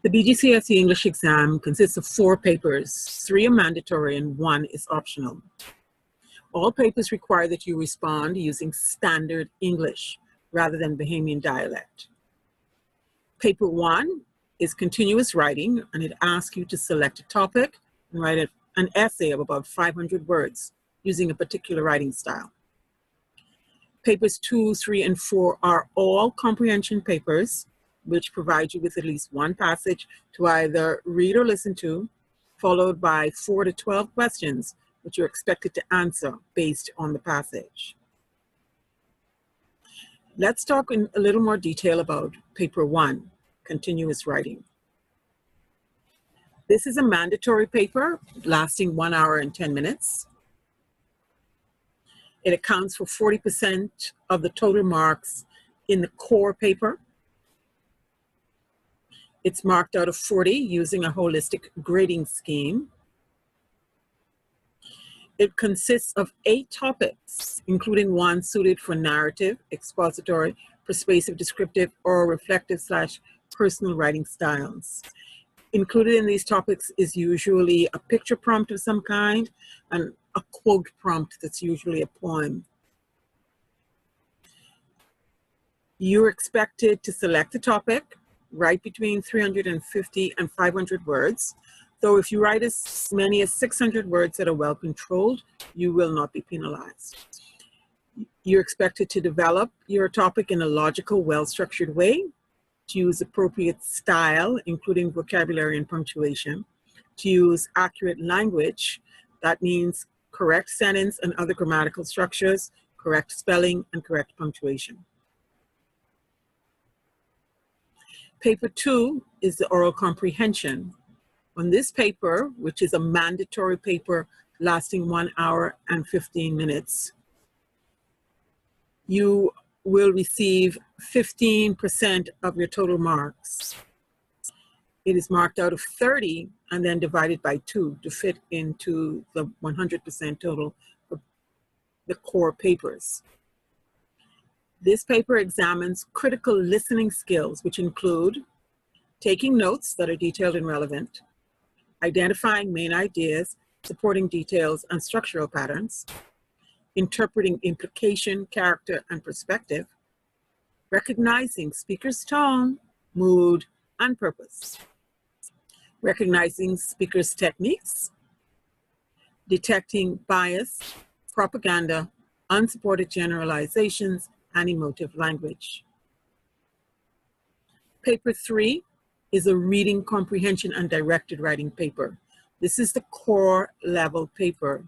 The BGCSE English exam consists of 4 papers. 3 are mandatory and 1 is optional. All papers require that you respond using standard English rather than Bahamian dialect. Paper 1 is continuous writing, and it asks you to select a topic and write an essay of about 500 words using a particular writing style. Papers 2, 3, and 4 are all comprehension papers, which provide you with at least 1 passage to either read or listen to, followed by 4 to 12 questions which you're expected to answer based on the passage. Let's talk in a little more detail about paper 1, continuous writing. This is a mandatory paper lasting 1 hour and 10 minutes. It accounts for 40% of the total marks in the core paper. It's marked out of 40 using a holistic grading scheme. It consists of 8 topics, including 1 suited for narrative, expository, persuasive, descriptive, or reflective/personal writing styles. Included in these topics is usually a picture prompt of some kind and a quote prompt that's usually a poem. You're expected to select a topic, write between 350 and 500 words, though if you write as many as 600 words that are well controlled, you will not be penalized. You're expected to develop your topic in a logical, well-structured way, to use appropriate style, including vocabulary and punctuation, to use accurate language, that means correct sentence and other grammatical structures, correct spelling, and correct punctuation. Paper 2 is the oral comprehension. On this paper, which is a mandatory paper lasting 1 hour and 15 minutes, you will receive 15% of your total marks. It is marked out of 30 and then divided by 2 to fit into the 100% total of the core papers. This paper examines critical listening skills, which include taking notes that are detailed and relevant, identifying main ideas, supporting details and structural patterns, interpreting implication, character, and perspective, recognizing speaker's tone, mood, and purpose, recognizing speaker's techniques, detecting bias, propaganda, unsupported generalizations, and emotive language. Paper 3 is a reading comprehension and directed writing paper. This is the core level paper.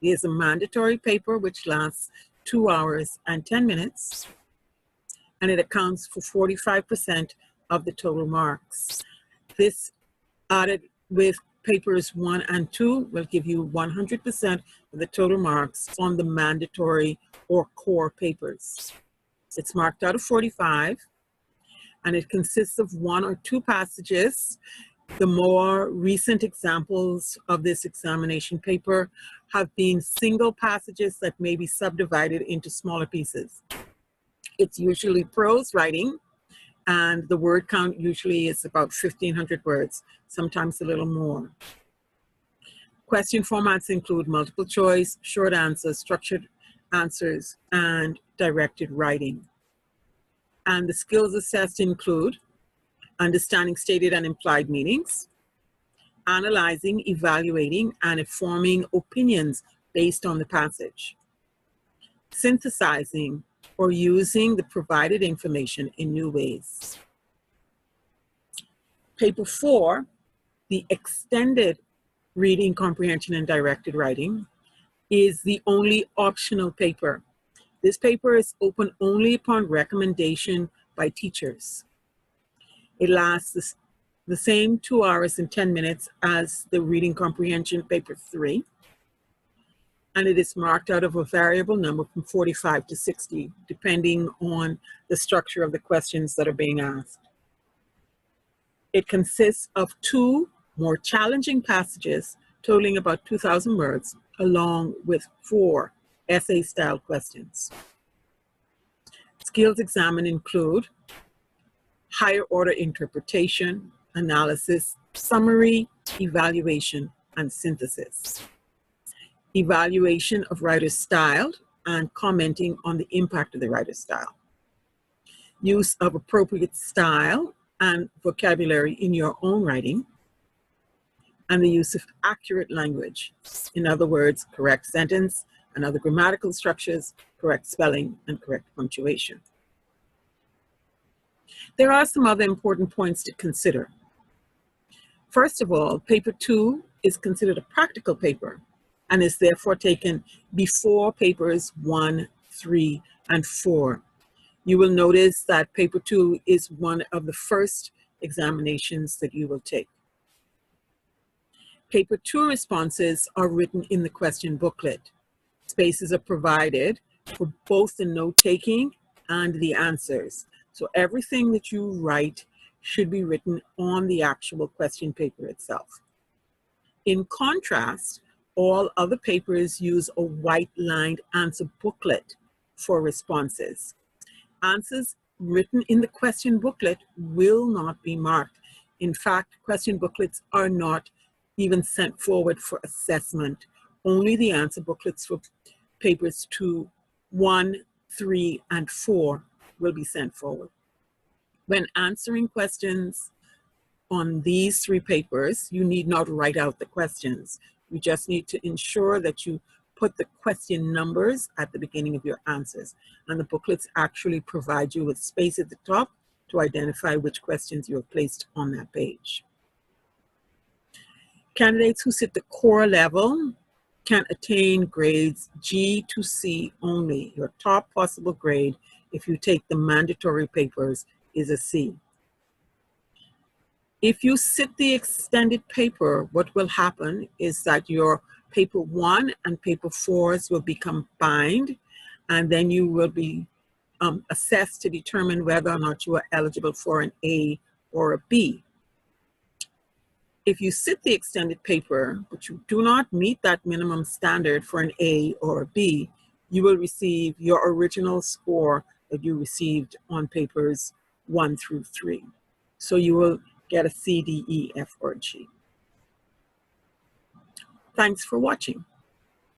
It is a mandatory paper which lasts 2 hours and 10 minutes, and it accounts for 45% of the total marks. This added with papers 1 and 2 will give you 100% of the total marks on the mandatory or core papers. It's marked out of 45, and it consists of 1 or 2 passages. The more recent examples of this examination paper have been single passages that may be subdivided into smaller pieces. It's usually prose writing, and the word count usually is about 1,500 words, sometimes a little more. Question formats include multiple choice, short answers, structured answers, and directed writing. And the skills assessed include understanding stated and implied meanings, analyzing, evaluating, and forming opinions based on the passage, synthesizing or using the provided information in new ways. Paper 4, the extended reading comprehension and directed writing, is the only optional paper. This paper is open only upon recommendation by teachers. It lasts the same 2 hours and 10 minutes as the reading comprehension paper 3, and it is marked out of a variable number from 45 to 60, depending on the structure of the questions that are being asked. It consists of 2 more challenging passages totaling about 2,000 words, along with 4 essay-style questions. Skills examined include higher order interpretation, analysis, summary, evaluation, and synthesis. Evaluation of writer's style and commenting on the impact of the writer's style. Use of appropriate style and vocabulary in your own writing, and the use of accurate language. In other words, correct sentence and other grammatical structures, correct spelling, and correct punctuation. There are some other important points to consider. First of all, paper 2 is considered a practical paper and is therefore taken before papers 1, 3, and 4. You will notice that paper 2 is one of the first examinations that you will take. Paper 2 responses are written in the question booklet. Spaces are provided for both the note-taking and the answers. So everything that you write should be written on the actual question paper itself. In contrast, all other papers use a white-lined answer booklet for responses. Answers written in the question booklet will not be marked. In fact, question booklets are not even sent forward for assessment. Only the answer booklets for papers 2, 1, 3, and 4 will be sent forward. When answering questions on these 3 papers, you need not write out the questions. You just need to ensure that you put the question numbers at the beginning of your answers. And the booklets actually provide you with space at the top to identify which questions you have placed on that page. Candidates who sit the core level can attain grades G to C only. Your top possible grade, if you take the mandatory papers, is a C. If you sit the extended paper, what will happen is that your paper 1 and paper 4s will be combined, and then you will be assessed to determine whether or not you are eligible for an A or a B. If you sit the extended paper, but you do not meet that minimum standard for an A or a B, you will receive your original score that you received on papers 1 through 3. So you will get a C, D, E, F, or G. Thanks for watching.